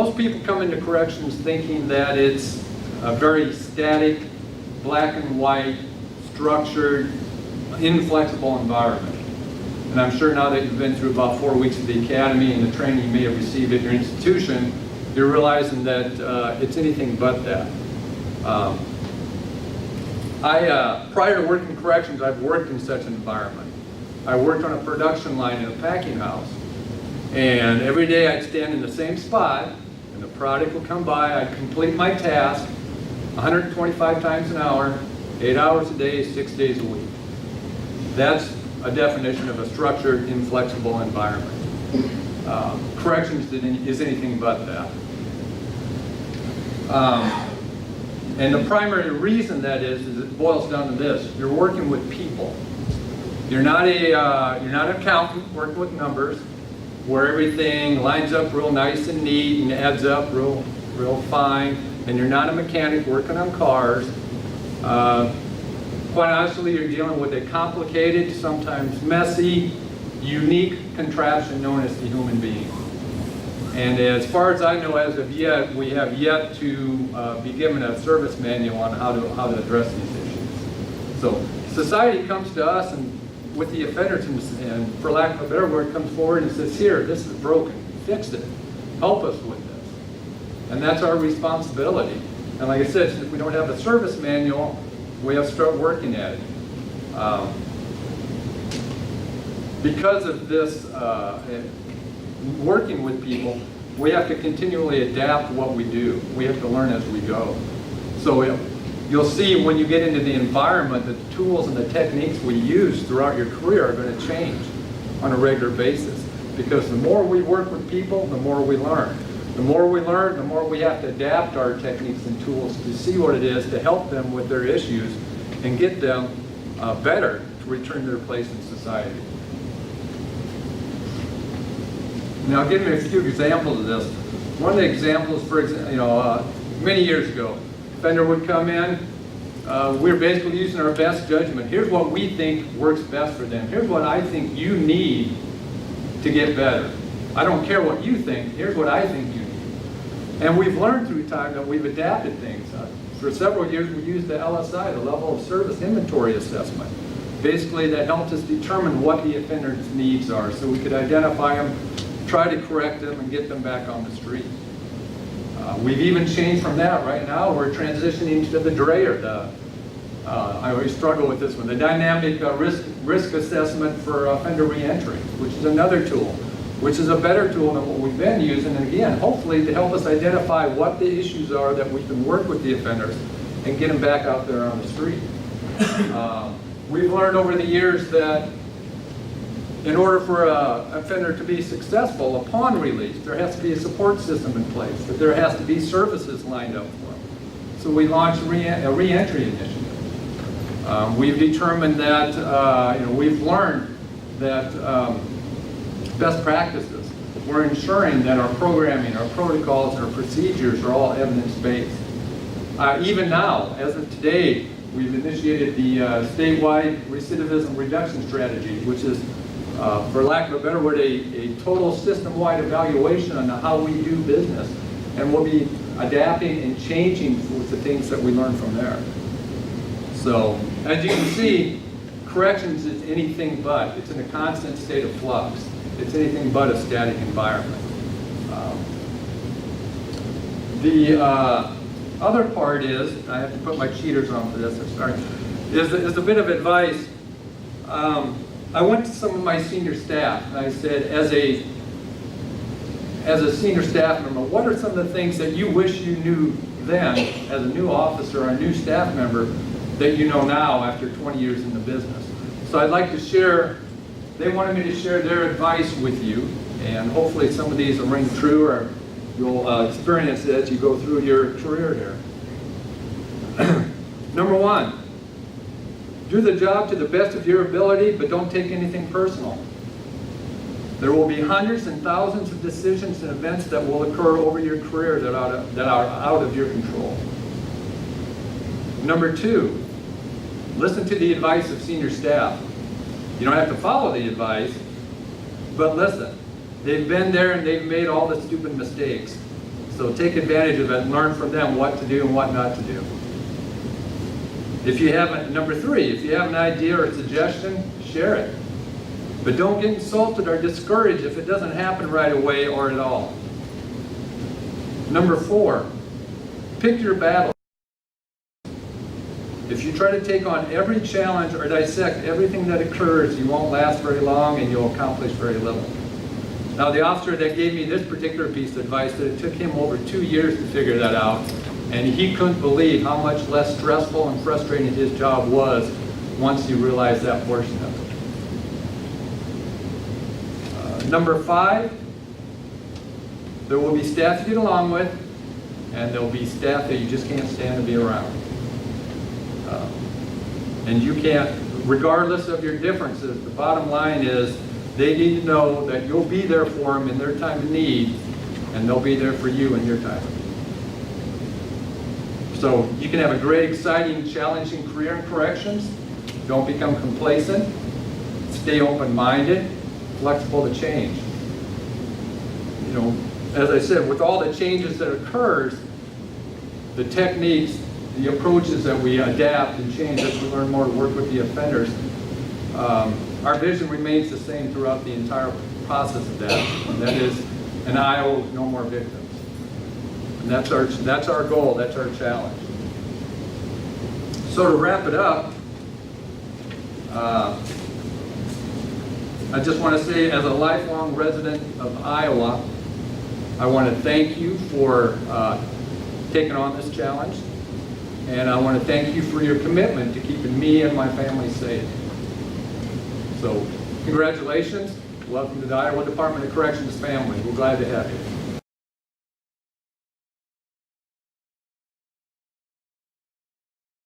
most people come into corrections thinking that it's a very static, black and white, structured, inflexible environment. And I'm sure now that you've been through about 4 weeks of the academy and the training you may have received at your institution, you're realizing that it's anything but that. Prior to working corrections, I've worked in such an environment. I worked on a production line in a packing house. And every day I'd stand in the same spot, and the product would come by, I'd complete my task 125 times an hour, 8 hours a day, 6 days a week. That's a definition of a structured, inflexible environment. Corrections is anything but that. And the primary reason that is it boils down to this: you're working with people. You're not an accountant working with numbers, where everything lines up real nice and neat and adds up real fine. And you're not a mechanic working on cars. Quite honestly, you're dealing with a complicated, sometimes messy, unique contraption known as the human being. And as far as I know, as of yet, we have yet to be given a service manual on how to address these issues. So society comes to us and with the offenders, and for lack of a better word, comes forward and says, here, this is broken, fix it, help us with this. And that's our responsibility. And like I said, if we don't have a service manual, we have to start working at it. Because of this working with people, we have to continually adapt what we do. We have to learn as we go. So you'll see when you get into the environment that the tools and the techniques we use throughout your career are going to change on a regular basis. Because the more we work with people, the more we learn. The more we learn, the more we have to adapt our techniques and tools to see what it is to help them with their issues and get them better to return to their place in society. Now, I'll give you a few examples of this. One of the examples, for example, many years ago, offender would come in. We're basically using our best judgment. Here's what we think works best for them. Here's what I think you need to get better. I don't care what you think. Here's what I think you need. And we've learned through time that we've adapted things. For several years, we used the LSI, the Level of Service Inventory Assessment. Basically, that helped us determine what the offender's needs are, so we could identify them, try to correct them, and get them back on the street. We've even changed from that. Right now, we're transitioning to the DRAER. I always struggle with this one. The Dynamic Risk Assessment for Offender Reentry, which is another tool, which is a better tool than what we've been using. And again, hopefully to help us identify what the issues are that we can work with the offenders and get them back out there on the street. We've learned over the years that in order for an offender to be successful upon release, there has to be a support system in place, that there has to be services lined up for them. So we launched a reentry initiative. We've determined that, we've learned that best practices, we're ensuring that our programming, our protocols, and our procedures are all evidence-based. Even now, as of today, we've initiated the statewide recidivism reduction strategy, which is, for lack of a better word, a total system-wide evaluation on how we do business. And we'll be adapting and changing with the things that we learn from there. So, as you can see, corrections is anything but. It's in a constant state of flux. It's anything but a static environment. The other part is, I have to put my cheaters on for this, I'm sorry, is a bit of advice. I went to some of my senior staff and I said, as a senior staff member, what are some of the things that you wish you knew then as a new officer or a new staff member that you know now after 20 years in the business? So I'd like to share, they wanted me to share their advice with you, and hopefully some of these will ring true or you'll experience it as you go through your career here. Number one, do the job to the best of your ability, but don't take anything personal. There will be hundreds and thousands of decisions and events that will occur over your career that are out of your control. Number two, listen to the advice of senior staff. You don't have to follow the advice, but listen. They've been there and they've made all the stupid mistakes. So take advantage of it and learn from them what to do and what not to do. If you have, number 3, if you have an idea or a suggestion, share it. But don't get insulted or discouraged if it doesn't happen right away or at all. Number 4, pick your battle. If you try to take on every challenge or dissect everything that occurs, you won't last very long and you'll accomplish very little. Now, the officer that gave me this particular piece of advice, that it took him over 2 years to figure that out, and he couldn't believe how much less stressful and frustrating his job was once he realized that portion of it. Number 5, there will be staff you get along with, and there will be staff that you just can't stand to be around. And you can't, regardless of your differences, the bottom line is they need to know that you'll be there for them in their time of need, and they'll be there for you in your time. So you can have a great, exciting, challenging career in corrections. Don't become complacent. Stay open-minded, flexible to change. You know, as I said, with all the changes that occurs, the techniques, the approaches that we adapt and change as we learn more to work with the offenders, our vision remains the same throughout the entire process of that, and that is an Iowa with no more victims. And that's our goal, that's our challenge. So to wrap it up, I just want to say, as a lifelong resident of Iowa, I want to thank you for taking on this challenge, and I want to thank you for your commitment to keeping me and my family safe. So, congratulations. Welcome to the Iowa Department of Corrections family. We're glad to have you.